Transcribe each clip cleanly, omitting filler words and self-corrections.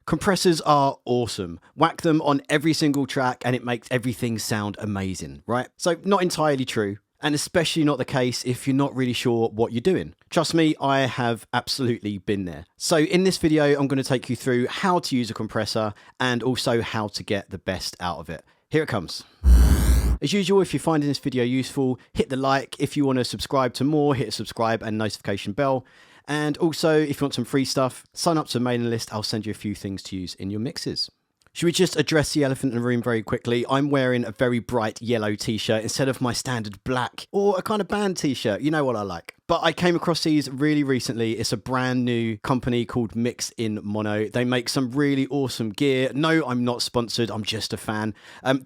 Compressors are awesome. Whack them on every single track and it makes everything sound amazing, right? So not entirely true, and especially not the case if you're not really sure what you're doing. Trust me, I have absolutely been there. So in this video, I'm going to take you through how to use a compressor and also how to get the best out of it. Here it comes. As usual, if you're finding this video useful, hit the like. If you want to subscribe to more, hit subscribe and notification bell. And also, if you want some free stuff, sign up to the mailing list. I'll send you a few things to use in your mixes. Should we just address the elephant in the room very quickly? I'm wearing a very bright yellow t-shirt instead of my standard black or a kind of band t-shirt. You know what I like. But I came across these really recently. It's a brand new company called Mix in Mono. They make some really awesome gear. No, I'm not sponsored. I'm just a fan.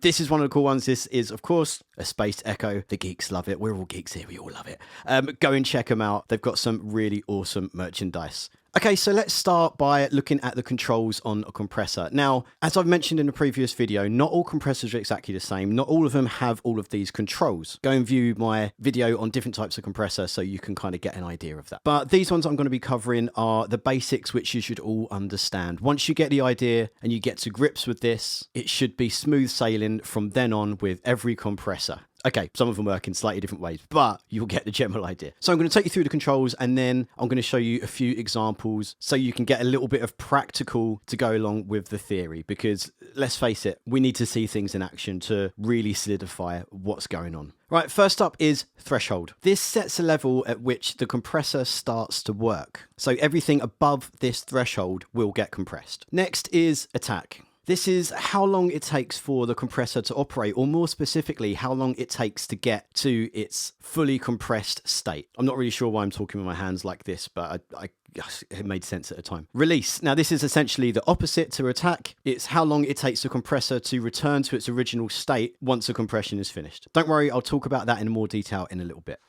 This is one of the cool ones. This is, of course, a Spaced Echo. The geeks love it. We're all geeks here. We all love it. Go and check them out. They've got some really awesome merchandise. Okay, so let's start by looking at the controls on a compressor. Now, as I've mentioned in a previous video, not all compressors are exactly the same. Not all of them have all of these controls. Go and view my video on different types of compressor so you can kind of get an idea of that. But these ones I'm going to be covering are the basics, which you should all understand. Once you get the idea and you get to grips with this, it should be smooth sailing from then on with every compressor. Okay, some of them work in slightly different ways, but you'll get the general idea. So I'm going to take you through the controls and then I'm going to show you a few examples so you can get a little bit of practical to go along with the theory, because let's face it, we need to see things in action to really solidify what's going on. Right, first up is threshold. This sets a level at which the compressor starts to work. So everything above this threshold will get compressed. Next is attack. This is how long it takes for the compressor to operate, or more specifically, how long it takes to get to its fully compressed state. I'm not really sure why I'm talking with my hands like this, but it made sense at the time. Release. Now, this is essentially the opposite to attack. It's how long it takes the compressor to return to its original state once the compression is finished. Don't worry, I'll talk about that in more detail in a little bit.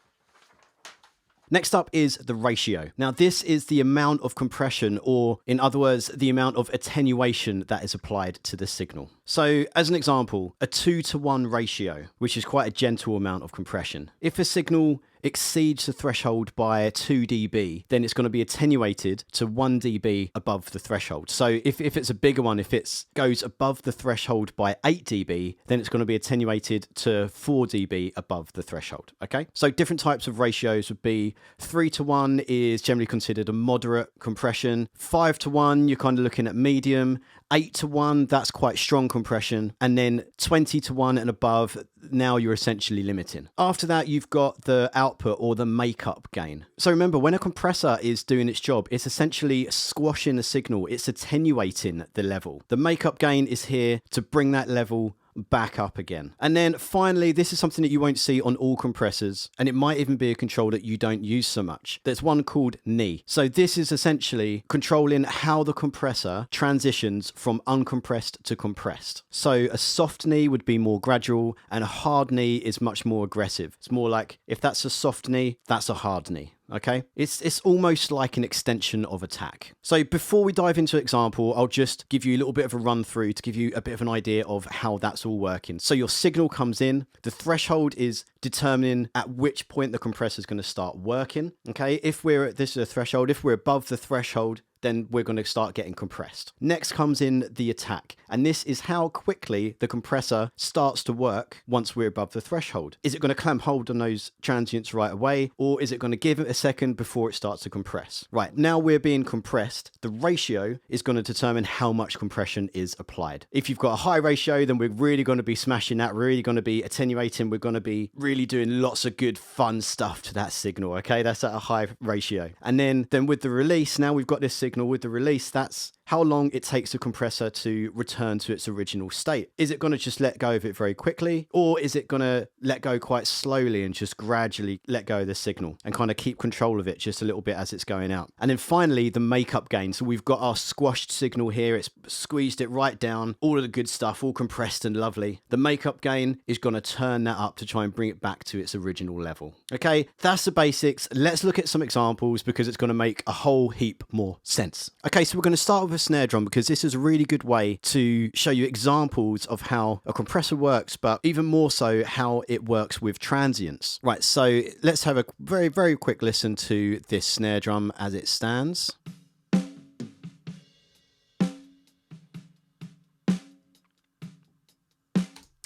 Next up is the ratio. Now, this is the amount of compression, or in other words, the amount of attenuation that is applied to the signal. So as an example, a 2-to-1 ratio, which is quite a gentle amount of compression. If a signal exceeds the threshold by 2 dB, then it's going to be attenuated to 1 dB above the threshold. So if it's a bigger one, if it goes above the threshold by 8 dB, then it's going to be attenuated to 4 dB above the threshold. Okay, so different types of ratios would be 3-to-1 is generally considered a moderate compression. 5-to-1, you're kind of looking at medium. 8-to-1, that's quite strong compression. And then 20-to-1 and above, now you're essentially limiting. After that, you've got the output or the makeup gain. So remember, when a compressor is doing its job, it's essentially squashing the signal. It's attenuating the level. The makeup gain is here to bring that level back up again. And then finally, this is something that you won't see on all compressors, and it might even be a control that you don't use so much. There's one called knee. So this is essentially controlling how the compressor transitions from uncompressed to compressed. So a soft knee would be more gradual, and a hard knee is much more aggressive. It's more like, if that's a soft knee, that's a hard knee. Okay, it's almost like an extension of attack. So before we dive into example, I'll just give you a little bit of a run through to give you a bit of an idea of how that's all working. So your signal comes in, the threshold is determining at which point the compressor is going to start working. Okay, if this is a threshold, if we're above the threshold, then we're going to start getting compressed. Next comes in the attack, and this is how quickly the compressor starts to work once we're above the threshold. Is it going to clamp hold on those transients right away, or is it going to give it a second before it starts to compress? Right, now we're being compressed. The ratio is going to determine how much compression is applied. If you've got a high ratio, then we're really going to be smashing that, we're really going to be attenuating, we're going to be really doing lots of good fun stuff to that signal. Okay, that's at a high ratio. And then with the release, now we've got this signal with the release, that's how long it takes the compressor to return to its original state. Is it going to just let go of it very quickly, or is it going to let go quite slowly and just gradually let go of the signal and kind of keep control of it just a little bit as it's going out? And then finally, the makeup gain. So we've got our squashed signal here. It's squeezed it right down, all of the good stuff, all compressed and lovely. The makeup gain is going to turn that up to try and bring it back to its original level. Okay, that's the basics. Let's look at some examples because it's going to make a whole heap more sense. Okay, so we're going to start with a snare drum because this is a really good way to show you examples of how a compressor works, but even more so how it works with transients. Right, so let's have a very, very quick listen to this snare drum as it stands.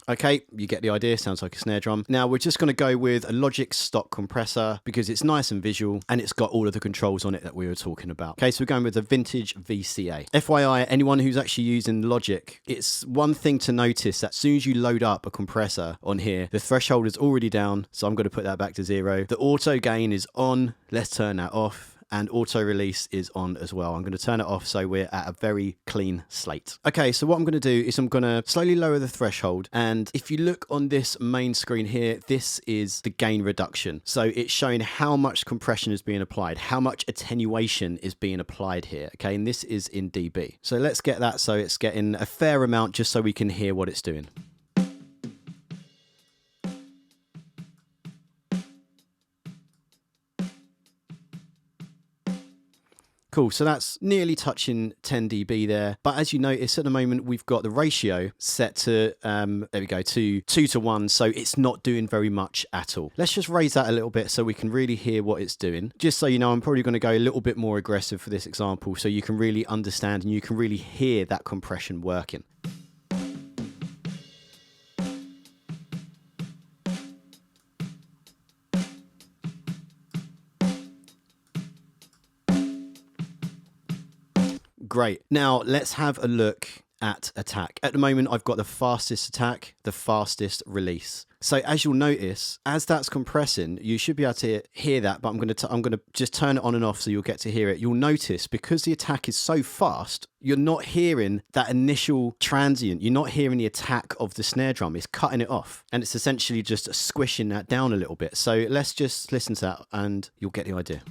Okay, you get the idea. Sounds like a snare drum. Now we're just going to go with a Logic stock compressor because it's nice and visual and it's got all of the controls on it that we were talking about. Okay, so we're going with a vintage VCA. FYI, anyone who's actually using Logic, it's one thing to notice that as soon as you load up a compressor on here, the threshold is already down. So I'm going to put that back to 0. The auto gain is on. Let's turn that off. And auto release is on as well. I'm going to turn it off so we're at a very clean slate. Okay, so what I'm going to do is I'm going to slowly lower the threshold. And if you look on this main screen here, this is the gain reduction. So it's showing how much compression is being applied, how much attenuation is being applied here. Okay, and this is in dB. So let's get that so it's getting a fair amount just so we can hear what it's doing. Cool, so that's nearly touching 10 dB there. But as you notice, at the moment, we've got the ratio set to, there we go, to 2 to 1. So it's not doing very much at all. Let's just raise that a little bit so we can really hear what it's doing. Just so you know, I'm probably going to go a little bit more aggressive for this example so you can really understand and you can really hear that compression working. Great. Now let's have a look at attack. At the moment, I've got the fastest attack, the fastest release. So as you'll notice, as that's compressing, you should be able to hear that, but I'm going to just turn it on and off so you'll get to hear it. You'll notice because the attack is so fast, you're not hearing that initial transient. You're not hearing the attack of the snare drum. It's cutting it off and it's essentially just squishing that down a little bit. So let's just listen to that and you'll get the idea.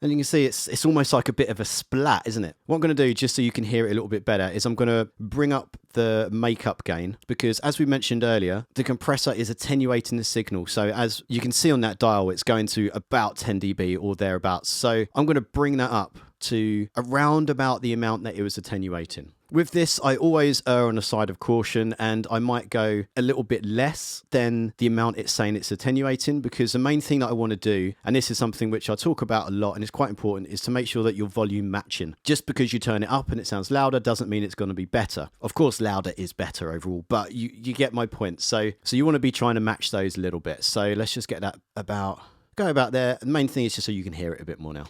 And you can see it's almost like a bit of a splat, isn't it? What I'm going to do, just so you can hear it a little bit better, is I'm going to bring up the makeup gain because, as we mentioned earlier, the compressor is attenuating the signal. So as you can see on that dial, it's going to about 10 dB or thereabouts. So I'm going to bring that up to around about the amount that it was attenuating. With this, I always err on the side of caution and I might go a little bit less than the amount it's saying it's attenuating because the main thing that I want to do, and this is something which I talk about a lot and it's quite important, is to make sure that your volume matching. Just because you turn it up and it sounds louder doesn't mean it's going to be better. Of course, louder is better overall, but you get my point. So you want to be trying to match those a little bit. So let's just get that go about there. The main thing is just so you can hear it a bit more now.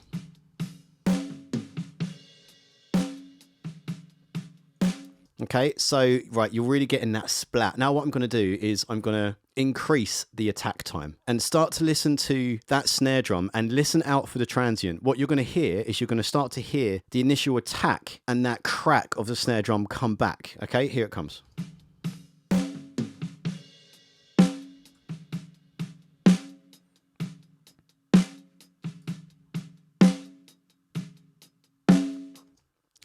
Okay, so right, you're really getting that splat. Now what I'm going to do is I'm going to increase the attack time and start to listen to that snare drum and listen out for the transient. What you're going to hear is you're going to start to hear the initial attack and that crack of the snare drum come back. Okay, here it comes.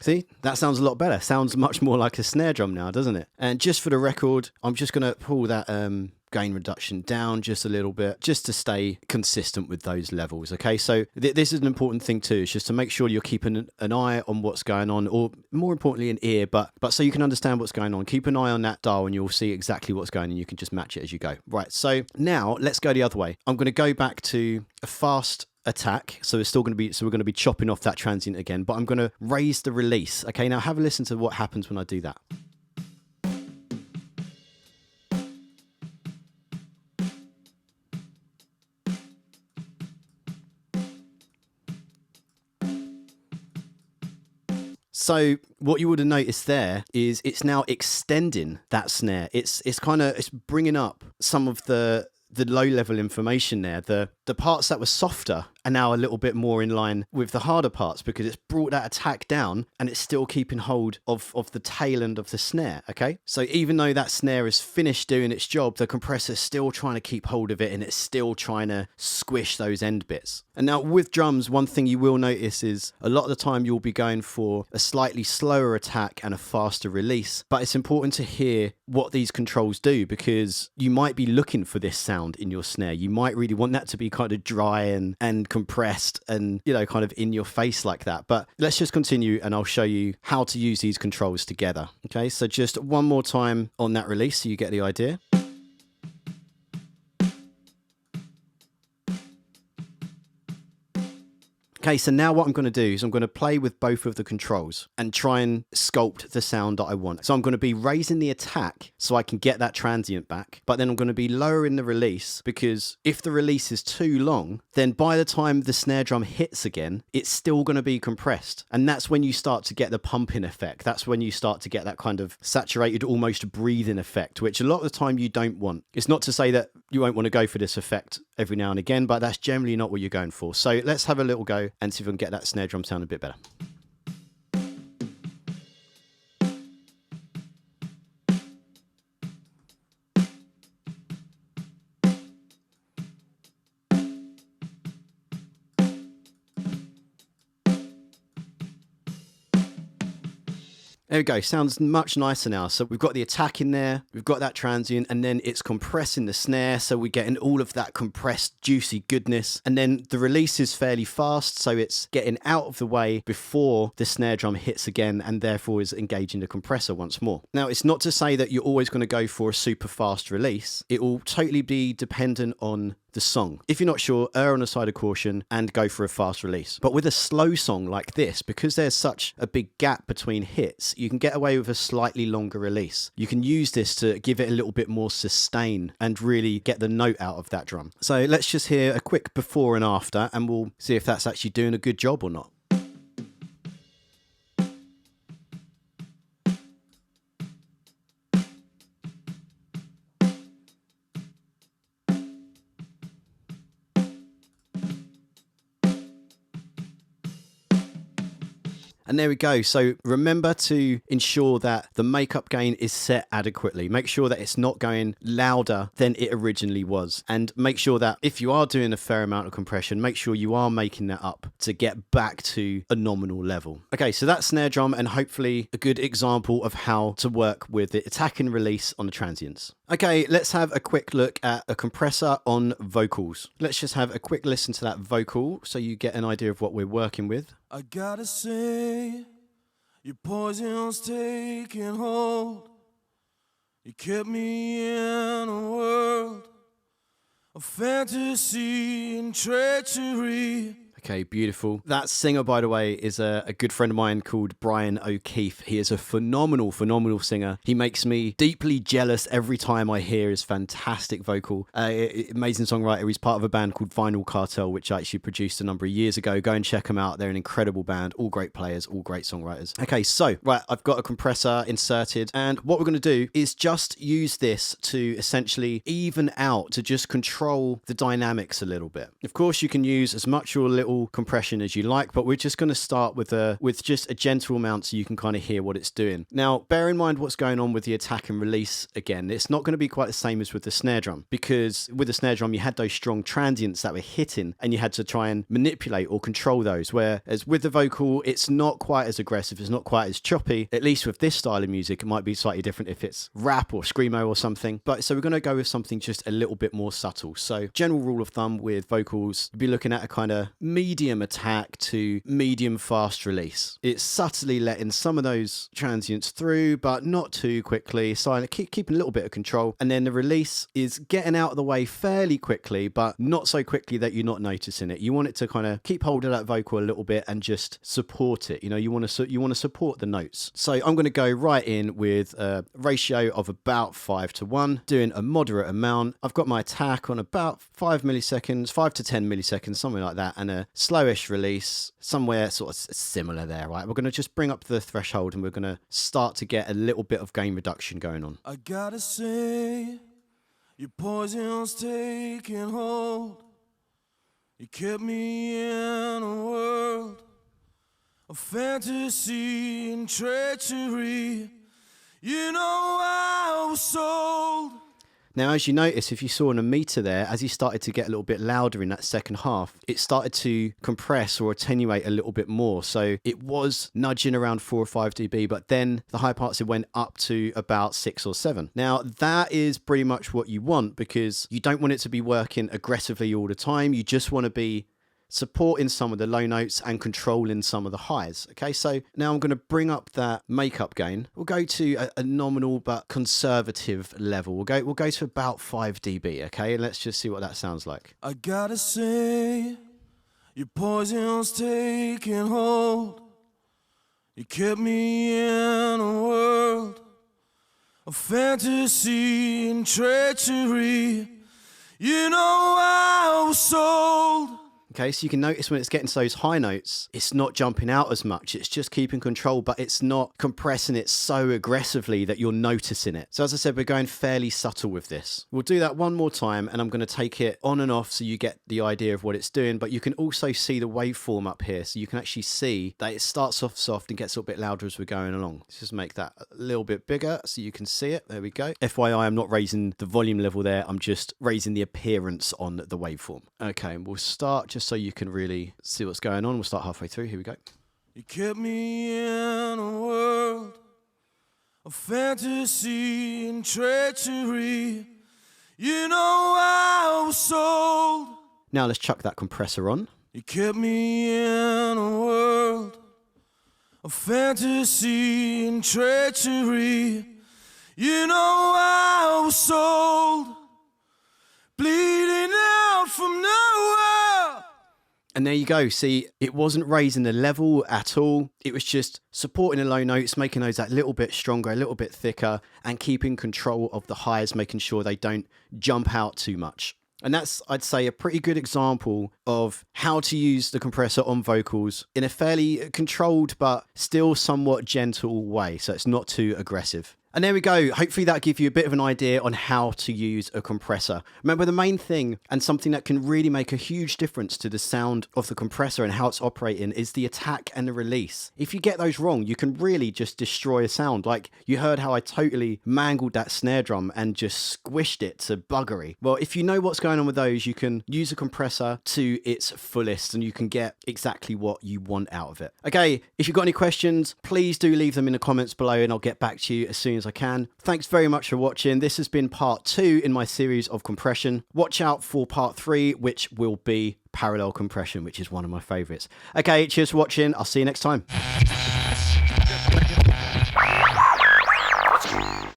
See, that sounds a lot better. Sounds much more like a snare drum now, doesn't it? And just for the record, I'm just going to pull that gain reduction down just a little bit, just to stay consistent with those levels. Okay, so this is an important thing too, is just to make sure you're keeping an eye on what's going on, or more importantly, an ear, but so you can understand what's going on. Keep an eye on that dial and you'll see exactly what's going on. You can just match it as you go. Right, so now let's go the other way. I'm going to go back to a fast attack, so it's still going to be, so we're going to be chopping off that transient again, but I'm going to raise the release. Okay, now have a listen to what happens when I do that. So what you would have noticed there is it's now extending that snare. It's bringing up some of the low level information there. The parts that were softer are now a little bit more in line with the harder parts because it's brought that attack down and it's still keeping hold of the tail end of the snare. Okay, so even though that snare is finished doing its job, the compressor's still trying to keep hold of it and it's still trying to squish those end bits. And now with drums, one thing you will notice is a lot of the time you'll be going for a slightly slower attack and a faster release, but it's important to hear what these controls do because you might be looking for this sound in your snare. You might really want that to be kind of dry and compressed and, you know, kind of in your face like that. But let's just continue and I'll show you how to use these controls together. Okay, so just one more time on that release so you get the idea. Okay, so now what I'm going to do is I'm going to play with both of the controls and try and sculpt the sound that I want. So I'm going to be raising the attack so I can get that transient back, but then I'm going to be lowering the release, because if the release is too long, then by the time the snare drum hits again, it's still going to be compressed. And that's when you start to get the pumping effect. That's when you start to get that kind of saturated, almost breathing effect, which a lot of the time you don't want. It's not to say that you won't want to go for this effect every now and again, but that's generally not what you're going for. So let's have a little go and see if we can get that snare drum sound a bit better. There we go, sounds much nicer now. So we've got the attack in there, we've got that transient, and then it's compressing the snare, so we're getting all of that compressed, juicy goodness. And then the release is fairly fast, so it's getting out of the way before the snare drum hits again, and therefore is engaging the compressor once more. Now, it's not to say that you're always going to go for a super fast release. It will totally be dependent on the song. If you're not sure, err on the side of caution and go for a fast release. But with a slow song like this, because there's such a big gap between hits, you can get away with a slightly longer release. You can use this to give it a little bit more sustain and really get the note out of that drum. So let's just hear a quick before and after, and we'll see if that's actually doing a good job or not. And there we go. So remember to ensure that the makeup gain is set adequately. Make sure that it's not going louder than it originally was. And make sure that if you are doing a fair amount of compression, make sure you are making that up to get back to a nominal level. Okay, so that's snare drum, and hopefully a good example of how to work with the attack and release on the transients. Okay, let's have a quick look at a compressor on vocals. Let's just have a quick listen to that vocal so you get an idea of what we're working with. I gotta say, your poison's taking hold. You kept me in a world of fantasy and treachery. Okay, beautiful. That singer, by the way, is a good friend of mine called Brian O'Keefe. He is a phenomenal singer. He makes me deeply jealous every time I hear his fantastic vocal. Amazing songwriter. He's part of a band called Cartel, which I actually produced a number of years ago. Go and check them out. They're an incredible band. All great players, all great songwriters. Okay, so, right, I've got a compressor inserted, and what we're going to do is just use this to essentially even out, to just control the dynamics a little bit. Of course, you can use as much or a little compression as you like, but we're just going to start with just a gentle amount so you can kind of hear what it's doing. Now, bear in mind what's going on with the attack and release again. It's not going to be quite the same as with the snare drum, because with the snare drum you had those strong transients that were hitting and you had to try and manipulate or control those, whereas with the vocal it's not quite as aggressive, it's not quite as choppy. At least with this style of music, it might be slightly different if it's rap or screamo or something, but so we're going to go with something just a little bit more subtle. So general rule of thumb with vocals, you'd be looking at a kind of medium attack to medium fast release. It's subtly letting some of those transients through, but not too quickly, so keeping a little bit of control. And then the release is getting out of the way fairly quickly, but not so quickly that you're not noticing it. You want it to kind of keep hold of that vocal a little bit and just support it. You know, you want to support the notes. So I'm going to go right in with a ratio of about 5:1, doing a moderate amount. I've got my attack on about 5 milliseconds, 5 to 10 milliseconds, something like that, and a slowish release somewhere sort of similar there, right? We're going to just bring up the threshold and we're going to start to get a little bit of gain reduction going on. I gotta say, your poison's taking hold. You kept me in a world of fantasy and treachery. You know I was sold. Now, as you notice, if you saw on a meter there, as he started to get a little bit louder in that second half, it started to compress or attenuate a little bit more. So it was nudging around 4 or 5 dB, but then the high parts, it went up to about 6 or 7. Now, that is pretty much what you want, because you don't want it to be working aggressively all the time. You just want to be supporting some of the low notes and controlling some of the highs. Okay, so now I'm going to bring up that makeup gain. We'll go to a nominal but conservative level. We'll go to about 5 dB. Okay, and let's just see what that sounds like. I gotta say, Your poison's taking hold. You kept me in a world of fantasy and treachery. You know I was sold. Okay, so you can notice when it's getting to those high notes, it's not jumping out as much. It's just keeping control, but it's not compressing it so aggressively that you're noticing it. So as I said, we're going fairly subtle with this. We'll do that one more time, and I'm going to take it on and off so you get the idea of what it's doing, but you can also see the waveform up here. So you can actually see that it starts off soft and gets a little bit louder as we're going along. Let's just make that a little bit bigger so you can see it. There we go. FYI, I'm not raising the volume level there. I'm just raising the appearance on the waveform. Okay, and we'll start just so you can really see what's going on. We'll start halfway through. Here we go. You kept me in a world of fantasy and treachery. You know I was sold. Now let's chuck that compressor on. You kept me in a world of fantasy and treachery. You know I was sold. Bleeding out from nowhere. And there you go. See, it wasn't raising the level at all. It was just supporting the low notes, making those that little bit stronger, a little bit thicker, and keeping control of the highs, making sure they don't jump out too much. And that's, I'd say, a pretty good example of how to use the compressor on vocals in a fairly controlled but still somewhat gentle way, so it's not too aggressive. And there we go. Hopefully that gives you a bit of an idea on how to use a compressor. Remember, the main thing, and something that can really make a huge difference to the sound of the compressor and how it's operating, is the attack and the release. If you get those wrong, you can really just destroy a sound. Like you heard how I totally mangled that snare drum and just squished it to buggery. Well, if you know what's going on with those, you can use a compressor to its fullest and you can get exactly what you want out of it. Okay, if you've got any questions, please do leave them in the comments below and I'll get back to you as soon as I can. Thanks very much for watching. This has been part 2 in my series of compression. Watch out for part 3, which will be parallel compression, which is one of my favorites. Okay, cheers for watching. I'll see you next time.